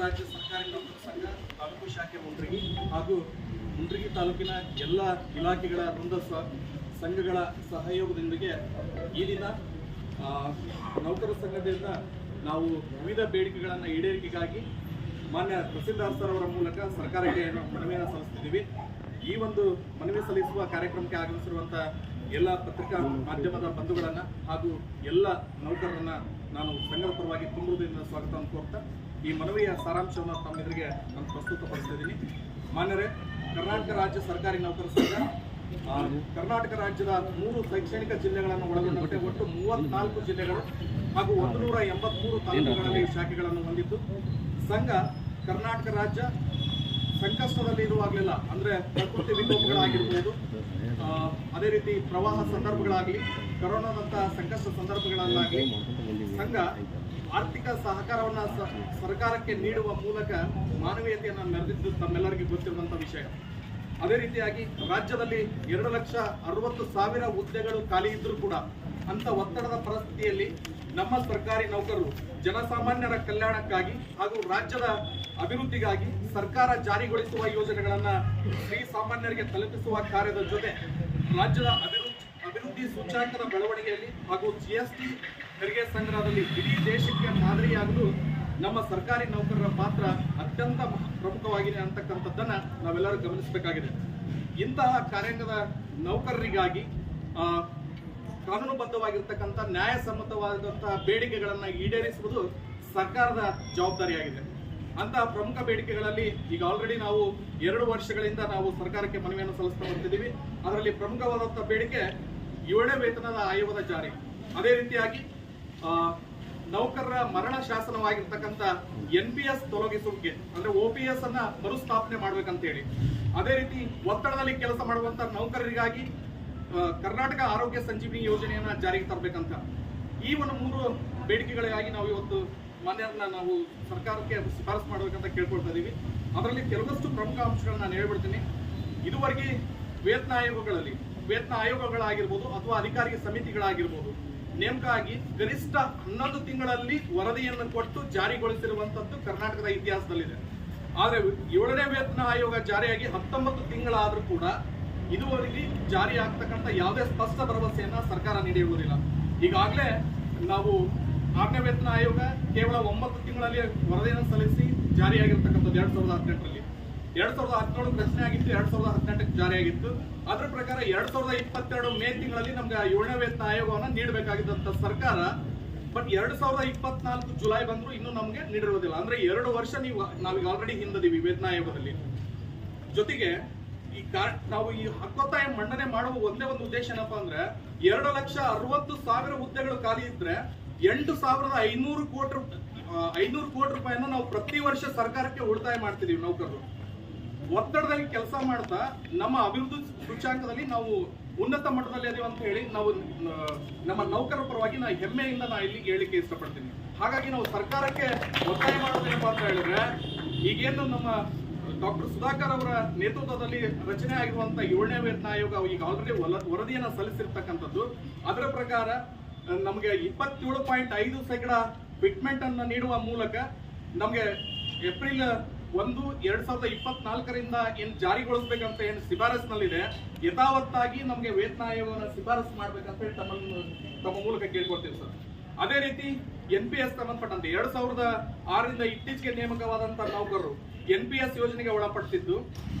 ರಾಜ್ಯ ಸರ್ಕಾರಿ ನೌಕರರ ಸಂಘ ತಾಲೂಕು ಶಾಖೆ ಮುಂಡ್ರಿಗಿ ಹಾಗೂ ಮುಂಡ್ರಿಗಿ ತಾಲೂಕಿನ ಎಲ್ಲ ಇಲಾಖೆಗಳ ವೃಂದ ಸಂಘಗಳ ಸಹಯೋಗದೊಂದಿಗೆ ಈ ದಿನ ನೌಕರರ ಸಂಘದಿಂದ ನಾವು ವಿವಿಧ ಬೇಡಿಕೆಗಳನ್ನು ಈಡೇರಿಕೆಗಾಗಿ ಮಾನ್ಯ ತಹಸೀಲ್ದಾರ್ ಸರ್ ಅವರ ಮೂಲಕ ಸರ್ಕಾರಕ್ಕೆ ಮನವಿಯನ್ನು ಸಲ್ಲಿಸ್ತಿದ್ದೀವಿ. ಈ ಒಂದು ಮನವಿ ಸಲ್ಲಿಸುವ ಕಾರ್ಯಕ್ರಮಕ್ಕೆ ಆಗಮಿಸಿರುವಂಥ ಎಲ್ಲ ಪತ್ರಿಕಾ ಮಾಧ್ಯಮದ ಬಂಧುಗಳನ್ನು ಹಾಗೂ ಎಲ್ಲ ನೌಕರರನ್ನು ನಾನು ಸಂಘದ ಪರವಾಗಿ ತುಂಬುವುದರಿಂದ ಸ್ವಾಗತವನ್ನು ಕೋರ್ತಾ ಈ ಮನವಿಯ ಸಾರಾಂಶವನ್ನು ತಮ್ಮೆದುರಿಗೆ ನಾನು ಪ್ರಸ್ತುತಪಡಿಸ್ತಿದ್ದೀನಿ. ಮಾನ್ಯರೇ, ಕರ್ನಾಟಕ ರಾಜ್ಯ ಸರ್ಕಾರಿ ನೌಕರರ ಸಂಘ ಕರ್ನಾಟಕ ರಾಜ್ಯದ 3 ಶೈಕ್ಷಣಿಕ ಜಿಲ್ಲೆಗಳನ್ನು ಒಳಗೊಂಡಂತೆ ಒಟ್ಟು 34 ಜಿಲ್ಲೆಗಳು ಹಾಗೂ 183 ತಾಲೂಕುಗಳಲ್ಲಿ ಶಾಖೆಗಳನ್ನು ಹೊಂದಿದ್ದು, ಸಂಘ ಕರ್ನಾಟಕ ರಾಜ್ಯ ಸಂಕಷ್ಟದಲ್ಲಿ ಇರುವಾಗಲೆಲ್ಲ ಅಂದರೆ ಪ್ರಕೃತಿ ವಿಕೋಪಗಳಾಗಿರ್ಬೋದು, ಅದೇ ರೀತಿ ಪ್ರವಾಹ ಸಂದರ್ಭಗಳಾಗಲಿ, ಕೊರೋನಾದಂತಹ ಸಂಕಷ್ಟ ಸಂದರ್ಭಗಳಲ್ಲಾಗಲಿ ಸಂಘ ಆರ್ಥಿಕ ಸಹಕಾರವನ್ನು ಸರ್ಕಾರಕ್ಕೆ ನೀಡುವ ಮೂಲಕ ಮಾನವೀಯತೆಯನ್ನು ಮೆರೆದಿದ್ದು ತಮ್ಮೆಲ್ಲರಿಗೂ ಗೊತ್ತಿರುವಂಥ ವಿಷಯ. ಅದೇ ರೀತಿಯಾಗಿ ರಾಜ್ಯದಲ್ಲಿ 2,60,000 ಹುದ್ದೆಗಳು ಖಾಲಿ ಇದ್ದರೂ ಕೂಡ ಅಂಥ ಒತ್ತಡದ ಪರಿಸ್ಥಿತಿಯಲ್ಲಿ ನಮ್ಮ ಸರ್ಕಾರಿ ನೌಕರರು ಜನಸಾಮಾನ್ಯರ ಕಲ್ಯಾಣಕ್ಕಾಗಿ ಹಾಗೂ ರಾಜ್ಯದ ಅಭಿವೃದ್ಧಿಗಾಗಿ ಸರ್ಕಾರ ಜಾರಿಗೊಳಿಸುವ ಯೋಜನೆಗಳನ್ನು ಶ್ರೀಸಾಮಾನ್ಯರಿಗೆ ತಲುಪಿಸುವ ಕಾರ್ಯದ ಜೊತೆ ರಾಜ್ಯದ ಅಭಿವೃದ್ಧಿ ಸೂಚ್ಯಂಕದ ಬೆಳವಣಿಗೆಯಲ್ಲಿ ಹಾಗೂ GST ತೆರಿಗೆ ಸಂಗ್ರಹದಲ್ಲಿ ಇಡೀ ದೇಶಕ್ಕೆ ಮಾದರಿಯಾಗಲು ನಮ್ಮ ಸರ್ಕಾರಿ ನೌಕರರ ಪಾತ್ರ ಅತ್ಯಂತ ಪ್ರಮುಖವಾಗಿದೆ ಅಂತಕ್ಕಂಥದ್ದನ್ನು ನಾವೆಲ್ಲರೂ ಗಮನಿಸಬೇಕಾಗಿದೆ. ಇಂತಹ ಕಾರ್ಯಾಂಗದ ನೌಕರರಿಗಾಗಿ ಕಾನೂನುಬದ್ಧವಾಗಿರ್ತಕ್ಕಂಥ ನ್ಯಾಯಸಮ್ಮತವಾದಂತಹ ಬೇಡಿಕೆಗಳನ್ನು ಈಡೇರಿಸುವುದು ಸರ್ಕಾರದ ಜವಾಬ್ದಾರಿಯಾಗಿದೆ. ಅಂತಹ ಪ್ರಮುಖ ಬೇಡಿಕೆಗಳಲ್ಲಿ ಈಗ ಆಲ್ರೆಡಿ ನಾವು 2 ವರ್ಷಗಳಿಂದ ನಾವು ಸರ್ಕಾರಕ್ಕೆ ಮನವಿಯನ್ನು ಸಲ್ಲಿಸ್ತಾ ಬರ್ತಿದ್ದೀವಿ. ಅದರಲ್ಲಿ ಪ್ರಮುಖವಾದಂಥ ಬೇಡಿಕೆ 7ನೇ ವೇತನದ ಆಯೋಗದ ಜಾರಿ, ಅದೇ ರೀತಿಯಾಗಿ ನೌಕರರ ಮರಣ ಶಾಸನವಾಗಿರ್ತಕ್ಕಂಥ NPS ತೊಲಗಿಸುವಿಕೆ ಅಂದ್ರೆ OPS ಅನ್ನ ಮರುಸ್ಥಾಪನೆ ಮಾಡ್ಬೇಕಂತೇಳಿ, ಅದೇ ರೀತಿ ಒತ್ತಡದಲ್ಲಿ ಕೆಲಸ ಮಾಡುವಂತ ನೌಕರರಿಗಾಗಿ ಕರ್ನಾಟಕ ಆರೋಗ್ಯ ಸಂಜೀವಿನಿ ಯೋಜನೆಯನ್ನ ಜಾರಿಗೆ ತರಬೇಕಂತ ಈ ಒಂದು 3 ಬೇಡಿಕೆಗಳಿಗಾಗಿ ನಾವು ಇವತ್ತು ಮಾನ್ಯರನ್ನ ನಾವು ಸರ್ಕಾರಕ್ಕೆ ಶಿಫಾರಸು ಮಾಡಬೇಕಂತ ಕೇಳ್ಕೊಳ್ತಾ ಇದೀವಿ. ಅದರಲ್ಲಿ ಕೆಲವಷ್ಟು ಪ್ರಮುಖ ಅಂಶಗಳನ್ನ ನಾನು ಹೇಳ್ಬಿಡ್ತೀನಿ. ಇದುವರೆಗೆ ವೇತನ ಆಯೋಗಗಳಾಗಿರ್ಬೋದು ಅಥವಾ ಅಧಿಕಾರಿ ಸಮಿತಿಗಳಾಗಿರ್ಬೋದು ನೇಮಕ ಆಗಿ ಗರಿಷ್ಠ 11 ತಿಂಗಳಲ್ಲಿ ವರದಿಯನ್ನು ಕೊಟ್ಟು ಜಾರಿಗೊಳಿಸಿರುವಂತದ್ದು ಕರ್ನಾಟಕದ ಇತಿಹಾಸದಲ್ಲಿದೆ. ಆದರೆ 7ನೇ ವೇತನ ಆಯೋಗ ಜಾರಿಯಾಗಿ 19 ತಿಂಗಳಾದ್ರೂ ಕೂಡ ಇದುವರೆಗೆ ಜಾರಿ ಆಗ್ತಕ್ಕಂಥ ಯಾವುದೇ ಸ್ಪಷ್ಟ ಭರವಸೆಯನ್ನ ಸರ್ಕಾರ ನೀಡಿರುವುದಿಲ್ಲ. ಈಗಾಗಲೇ ನಾವು 6ನೇ ವೇತನ ಆಯೋಗ ಕೇವಲ 9 ತಿಂಗಳಲ್ಲಿ ವರದಿಯನ್ನು ಸಲ್ಲಿಸಿ ಜಾರಿಯಾಗಿರ್ತಕ್ಕಂಥದ್ದು 2018ರಲ್ಲಿ. 2017 ರಚನೆ ಆಗಿತ್ತು, 2018ಕ್ಕೆ ಜಾರಿಯಾಗಿತ್ತು. ಅದರ ಪ್ರಕಾರ 2022 ಮೇ ತಿಂಗಳಲ್ಲಿ ನಮ್ಗೆ 7ನೇ ವೇತನ ಆಯೋಗವನ್ನು ನೀಡಬೇಕಾಗಿದ್ದಂತ ಸರ್ಕಾರ, ಬಟ್ 2024 ಜುಲೈ ಬಂದ್ರು ಇನ್ನೂ ನಮ್ಗೆ ನೀಡಿರುವುದಿಲ್ಲ. ಅಂದ್ರೆ 2 ವರ್ಷ ನಾವೀಗ ಆಲ್ರೆಡಿ ಹಿಂದಿದೀವಿ ವೇತನ ಆಯೋಗದಲ್ಲಿ. ಜೊತೆಗೆ ನಾವು ಈ ಹಕ್ಕೊತ್ತಾಯ ಮಂಡನೆ ಮಾಡುವ ಒಂದೇ ಒಂದು ಉದ್ದೇಶ ಏನಪ್ಪಾ ಅಂದ್ರೆ 2,60,000 ಹುದ್ದೆಗಳು ಖಾಲಿ ಇದ್ರೆ 8,500 ಕೋಟಿ ರೂಪಾಯಿಯನ್ನು ನಾವು ಪ್ರತಿ ವರ್ಷ ಸರ್ಕಾರಕ್ಕೆ ಉಳಿತಾಯ ಮಾಡ್ತಿದೀವಿ. ನೌಕರರು ಒತ್ತಡದಲ್ಲಿ ಕೆಲಸ ಮಾಡ್ತಾ ನಮ್ಮ ಅಭಿವೃದ್ಧಿ ಸೂಚ್ಯಂಕದಲ್ಲಿ ನಾವು ಉನ್ನತ ಮಟ್ಟದಲ್ಲಿ ಅದೀವಿ ಅಂತ ಹೇಳಿ ನಾವು ನಮ್ಮ ನೌಕರರ ಪರವಾಗಿ ನಾನು ಹೆಮ್ಮೆಯಿಂದ ಇಲ್ಲಿ ಹೇಳಿಕೆ ಇಷ್ಟಪಡ್ತೀನಿ. ಹಾಗಾಗಿ ನಾವು ಸರ್ಕಾರಕ್ಕೆ ಒತ್ತಾಯ ಮಾಡೋದೇನಪ್ಪ ಅಂತ ಹೇಳಿದ್ರೆ, ಈಗೇನು ನಮ್ಮ ಡಾಕ್ಟರ್ ಸುಧಾಕರ್ ಅವರ ನೇತೃತ್ವದಲ್ಲಿ ರಚನೆ ಆಗಿರುವಂತ 7ನೇ ವೇತನ ಆಯೋಗ ಈಗ ಆಲ್ರೆಡಿ ವರದಿಯನ್ನು ಸಲ್ಲಿಸಿರ್ತಕ್ಕಂಥದ್ದು. ಅದರ ಪ್ರಕಾರ ನಮಗೆ 27.5% ಫಿಟ್ಮೆಂಟ್ ಅನ್ನು ನೀಡುವ ಮೂಲಕ ನಮಗೆ ಏಪ್ರಿಲ್ 1, 2024ರಿಂದ ಏನು ಜಾರಿಗೊಳಿಸಬೇಕಂತ ಏನು ಶಿಫಾರಸ್ನಲ್ಲಿದೆ, ಯಥಾವತ್ತಾಗಿ ನಮಗೆ ವೇತನ ಆಯೋಗವನ್ನು ಶಿಫಾರಸು ಮಾಡ್ಬೇಕಂತ ಹೇಳಿ ತಮ್ಮ ಮೂಲಕ ಕೇಳ್ಕೊಳ್ತೀವಿ ಸರ್. ಅದೇ ರೀತಿ NPS ಸಂಬಂಧಪಟ್ಟಂತೆ 2006ರಿಂದ ಇತ್ತೀಚೆಗೆ ನೇಮಕವಾದಂತಹ ನೌಕರರು NPS ಯೋಜನೆಗೆ ಒಳಪಟ್ಟಿದ್ದು,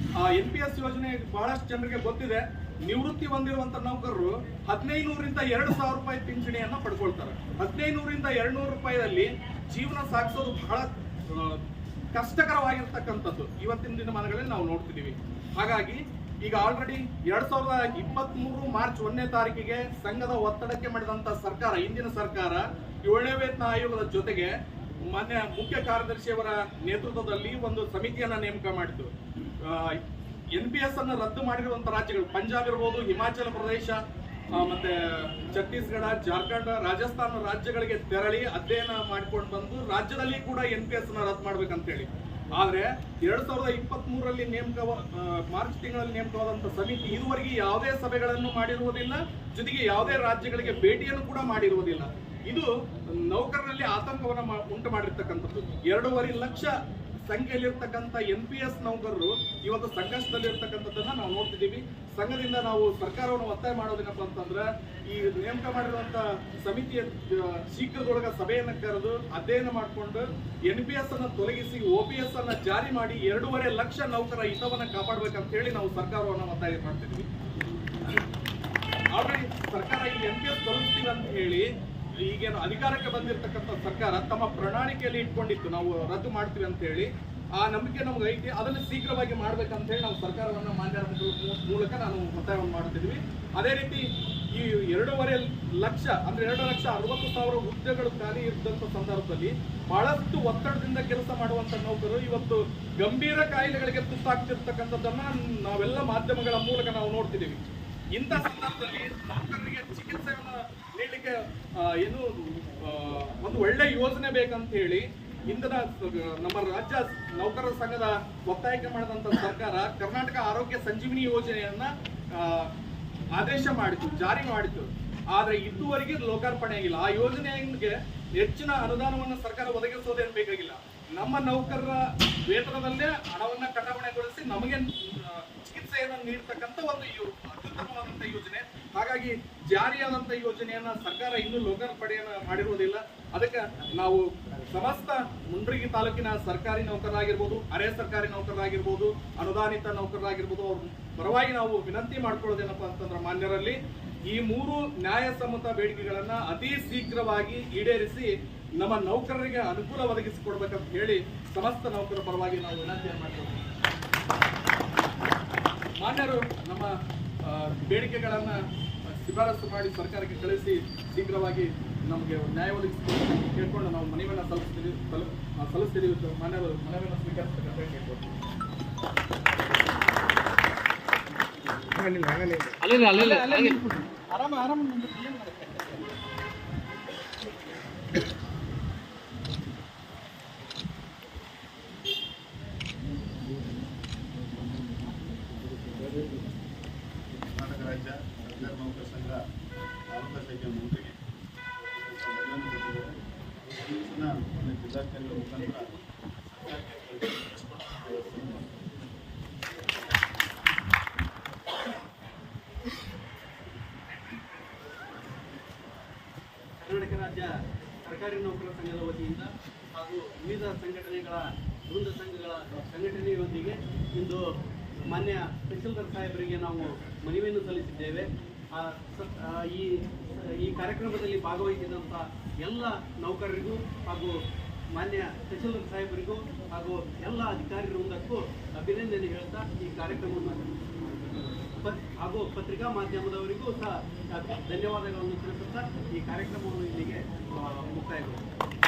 NPS ಯೋಜನೆ ಬಹಳಷ್ಟು ಜನರಿಗೆ ಗೊತ್ತಿದೆ. ನಿವೃತ್ತಿ ಹೊಂದಿರುವಂತ ನೌಕರರು 1,500ರಿಂದ 2,000 ರೂಪಾಯಿ ಪಿಂಚಣಿಯನ್ನ ಪಡ್ಕೊಳ್ತಾರೆ. 1,500ರಿಂದ 200 ರೂಪಾಯಿಯಲ್ಲಿ ಜೀವನ ಸಾಗಿಸೋದು ಬಹಳ ಕಷ್ಟಕರವಾಗಿರ್ತಕ್ಕಂಥದ್ದು ಇವತ್ತಿನ ದಿನಮಾನಗಳಲ್ಲಿ ನಾವು ನೋಡ್ತಿದ್ದೀವಿ. ಹಾಗಾಗಿ ಈಗ ಆಲ್ರೆಡಿ 2023 ಮಾರ್ಚ್ 1ನೇ ತಾರೀಕಿಗೆ ಸಂಘದ ಒತ್ತಡಕ್ಕೆ ಮಾಡಿದಂತ ಸರ್ಕಾರ, ಇಂದಿನ ಸರ್ಕಾರ 7ನೇ ವೇತನ ಆಯೋಗದ ಜೊತೆಗೆ ಮಾನ್ಯ ಮುಖ್ಯ ಕಾರ್ಯದರ್ಶಿಯವರ ನೇತೃತ್ವದಲ್ಲಿ ಒಂದು ಸಮಿತಿಯನ್ನ ನೇಮಕ ಮಾಡಿತು. NPS ಅನ್ನು ರದ್ದು ಮಾಡಿರುವಂತಹ ರಾಜ್ಯಗಳು ಪಂಜಾಬ್ ಇರ್ಬೋದು, ಹಿಮಾಚಲ ಪ್ರದೇಶ, ಮತ್ತೆ ಛತ್ತೀಸ್ಗಢ, ಜಾರ್ಖಂಡ್, ರಾಜಸ್ಥಾನ ರಾಜ್ಯಗಳಿಗೆ ತೆರಳಿ ಅಧ್ಯಯನ ಮಾಡಿಕೊಂಡು ಬಂದು ರಾಜ್ಯದಲ್ಲಿ ಕೂಡ NPS ಅನ್ನು ರದ್ದು ಮಾಡ್ಬೇಕಂತೇಳಿ. ಆದ್ರೆ 2023ರಲ್ಲಿ ಮಾರ್ಚ್ ತಿಂಗಳಲ್ಲಿ ನೇಮಕವಾದಂತಹ ಸಮಿತಿ ಇದುವರೆಗೆ ಯಾವುದೇ ಸಭೆಗಳನ್ನು ಮಾಡಿರುವುದಿಲ್ಲ, ಜೊತೆಗೆ ಯಾವುದೇ ರಾಜ್ಯಗಳಿಗೆ ಭೇಟಿಯನ್ನು ಕೂಡ ಮಾಡಿರುವುದಿಲ್ಲ. ಇದು ನೌಕರರಲ್ಲಿ ಆತಂಕವನ್ನು ಉಂಟು ಮಾಡಿರ್ತಕ್ಕಂಥದ್ದು. 2.5 ಲಕ್ಷ ಸಂಖ್ಯೆಯಲ್ಲಿರ್ತಕ್ಕಂಥ NPS ನೌಕರರು ಇವತ್ತು ಸಂಕಷ್ಟದಲ್ಲಿರ್ತಕ್ಕಂಥದ್ದನ್ನ ನಾವು ನೋಡ್ತಿದ್ದೀವಿ. ಸಂಘದಿಂದ ನಾವು ಸರ್ಕಾರವನ್ನು ಒತ್ತಾಯ ಮಾಡೋದೇನಪ್ಪ ಅಂತಂದ್ರೆ ಈ ನೇಮಕ ಮಾಡಿರುವಂತ ಸಮಿತಿಯ ಶೀಘ್ರದೊಳಗ ಸಭೆಯನ್ನು ಕರೆದು ಅಧ್ಯಯನ ಮಾಡಿಕೊಂಡು NPS ಅನ್ನು ತೊಲಗಿಸಿ OPS ಅನ್ನ ಜಾರಿ ಮಾಡಿ 2.5 ಲಕ್ಷ ನೌಕರ ಹಿತವನ್ನ ಕಾಪಾಡಬೇಕಂತ ಹೇಳಿ ನಾವು ಸರ್ಕಾರವನ್ನು ಒತ್ತಾಯ ಮಾಡ್ತಿದ್ವಿ. ಆಲ್ರೆಡಿ ಸರ್ಕಾರ ಈ NPS ತೊಲಗಿಸ್ತೀವಿ ಅಂತ ಹೇಳಿ ಈಗೇನು ಅಧಿಕಾರಕ್ಕೆ ಬಂದಿರತಕ್ಕಂಥ ಸರ್ಕಾರ ತಮ್ಮ ಪ್ರಣಾಳಿಕೆಯಲ್ಲಿ ಇಟ್ಕೊಂಡಿತ್ತು, ನಾವು ರದ್ದು ಮಾಡ್ತೀವಿ ಅಂತ ಹೇಳಿ. ಆ ನಂಬಿಕೆ ನಮ್ಗೆ ಐತಿ, ಅದನ್ನು ಶೀಘ್ರವಾಗಿ ಮಾಡ್ಬೇಕಂತ ಹೇಳಿ ನಾವು ಸರ್ಕಾರವನ್ನು ಮಾನ್ಯರ ಮೂಲಕ ನಾನು ಒತ್ತಾಯವನ್ನು ಮಾಡ್ತಿದ್ವಿ. ಅದೇ ರೀತಿ ಈ 2.5 ಲಕ್ಷ ಅಂದ್ರೆ 2,60,000 ಹುದ್ದೆಗಳು ಖಾಲಿ ಇದ್ದಂಥ ಸಂದರ್ಭದಲ್ಲಿ ಬಹಳಷ್ಟು ಒತ್ತಡದಿಂದ ಕೆಲಸ ಮಾಡುವಂತ ನೌಕರರು ಇವತ್ತು ಗಂಭೀರ ಕಾಯಿಲೆಗಳಿಗೆ ತುತ್ತಾಗ್ತಿರ್ತಕ್ಕಂಥದ್ದನ್ನ ನಾವೆಲ್ಲ ಮಾಧ್ಯಮಗಳ ಮೂಲಕ ನಾವು ನೋಡ್ತಿದ್ದೀವಿ. ಇಂಥ ಸಂದರ್ಭದಲ್ಲಿ ನೌಕರರಿಗೆ ಚಿಕಿತ್ಸೆಯನ್ನು ನೀಡಲಿಕ್ಕೆ ಏನು ಒಂದು ಒಳ್ಳೆ ಯೋಜನೆ ಬೇಕಂತ ಹೇಳಿ ಇಂದಿನ ನಮ್ಮ ರಾಜ್ಯ ನೌಕರರ ಸಂಘದ ಒತ್ತಾಯಕ್ಕೆ ಮಾಡಿದಂತ ಸರ್ಕಾರ ಕರ್ನಾಟಕ ಆರೋಗ್ಯ ಸಂಜೀವಿನಿ ಯೋಜನೆಯನ್ನ ಆದೇಶ ಮಾಡಿತು, ಜಾರಿ ಮಾಡಿತು. ಆದ್ರೆ ಇದುವರೆಗೆ ಲೋಕಾರ್ಪಣೆ ಆಗಿಲ್ಲ. ಆ ಯೋಜನೆಗೆ ಹೆಚ್ಚಿನ ಅನುದಾನವನ್ನು ಸರ್ಕಾರ ಒದಗಿಸೋದೇನು ಬೇಕಾಗಿಲ್ಲ. ನಮ್ಮ ನೌಕರರ ವೇತನದಲ್ಲೇ ಹಣವನ್ನ ಕಟಾವಣೆಗೊಳಿಸಿ ನಮಗೆ ಚಿಕಿತ್ಸೆಯನ್ನು ನೀಡತಕ್ಕಂಥ ಒಂದು ಅತ್ಯುತ್ತಮವಾದಂತಹ ಯೋಜನೆ. ಹಾಗಾಗಿ ಜಾರಿಯಾದಂತಹ ಯೋಜನೆಯನ್ನ ಸರ್ಕಾರ ಇನ್ನೂ ಲೋಕಾರ್ಪಣೆಯನ್ನು ಮಾಡಿರುವುದಿಲ್ಲ. ಅದಕ್ಕೆ ನಾವು ಸಮಸ್ತ ಮುಂಡ್ರಿಗಿ ತಾಲೂಕಿನ ಸರ್ಕಾರಿ ನೌಕರರಾಗಿರ್ಬೋದು, ಅರೆ ಸರ್ಕಾರಿ ನೌಕರರಾಗಿರ್ಬೋದು, ಅನುದಾನಿತ ನೌಕರರಾಗಿರ್ಬೋದು, ಅವ್ರ ಪರವಾಗಿ ನಾವು ವಿನಂತಿ ಮಾಡ್ಕೊಳ್ಳೋದೇನಪ್ಪ ಅಂತಂದ್ರೆ ಮಾನ್ಯರಲ್ಲಿ ಈ 3 ನ್ಯಾಯಸಮ್ಮತ ಬೇಡಿಕೆಗಳನ್ನ ಅತಿ ಶೀಘ್ರವಾಗಿ ಈಡೇರಿಸಿ ನಮ್ಮ ನೌಕರರಿಗೆ ಅನುಕೂಲ ಒದಗಿಸಿಕೊಡ್ಬೇಕಂತ ಹೇಳಿ ಸಮಸ್ತ ನೌಕರರ ಪರವಾಗಿ ನಾವು ವಿನಂತಿಯನ್ನು ಮಾಡ್ತೀವಿ. ಮಾನ್ಯರು ನಮ್ಮ ಬೇಡಿಕೆಗಳನ್ನ ಶಿಫಾರಸು ಮಾಡಿ ಸರ್ಕಾರಕ್ಕೆ ಕಳಿಸಿ ಶೀಘ್ರವಾಗಿ ನಮಗೆ ನ್ಯಾಯ ಒದಗಿಸಿಕೊಂಡು ಕೇಳ್ಕೊಂಡು ನಾವು ಮನವಿಯನ್ನು ಸಲ್ಲಿಸ್ತೀವಿ. ಮಾನ್ಯರು ಮನವಿಯನ್ನು ಸ್ವೀಕರಿಸಬೇಕಂತ ಕೇಳ್ಕೊಳ್ತೀವಿ. ಕರ್ನಾಟಕ ರಾಜ್ಯ ಸರ್ಕಾರಿ ನೌಕರ ಸಂಘ ತಾಲೂಕಾ ಸಂಘ ಮುಂದಿಗೆ ಜಿಲ್ಲಾಧಿಕಾರಿಗಳ ಮುಖಾಂತರ ಕರ್ನಾಟಕ ರಾಜ್ಯ ಸರ್ಕಾರಿ ನೌಕರರ ಸಂಘದ ವತಿಯಿಂದ ಹಾಗೂ ವಿವಿಧ ಸಂಘಟನೆಗಳ ವೃಂದ ಸಂಘಗಳ ಸಂಘಟನೆಯೊಂದಿಗೆ ಇಂದು ಮಾನ್ಯ ತಹಶೀಲ್ದಾರ್ ಸಾಹೇಬರಿಗೆ ನಾವು ಮನವಿಯನ್ನು ಸಲ್ಲಿಸಿದ್ದೇವೆ. ಈ ಕಾರ್ಯಕ್ರಮದಲ್ಲಿ ಭಾಗವಹಿಸಿದಂಥ ಎಲ್ಲ ನೌಕರರಿಗೂ ಹಾಗೂ ಮಾನ್ಯ ತಹಶೀಲ್ದಾರ್ ಸಾಹೇಬರಿಗೂ ಹಾಗೂ ಎಲ್ಲ ಅಧಿಕಾರಿ ವೃಂದಕ್ಕೂ ಅಭಿನಂದನೆ ಹೇಳ್ತಾ ಈ ಕಾರ್ಯಕ್ರಮವನ್ನು ಹಾಗೂ ಪತ್ರಿಕಾ ಮಾಧ್ಯಮದವರಿಗೂ ಸಹ ಧನ್ಯವಾದಗಳನ್ನು ತಿಳಿಸುತ್ತಾ ಈ ಕಾರ್ಯಕ್ರಮವನ್ನು ಇಲ್ಲಿಗೆ ಮುಕ್ತಾಯಗೊಳಿಸುತ್ತೇವೆ.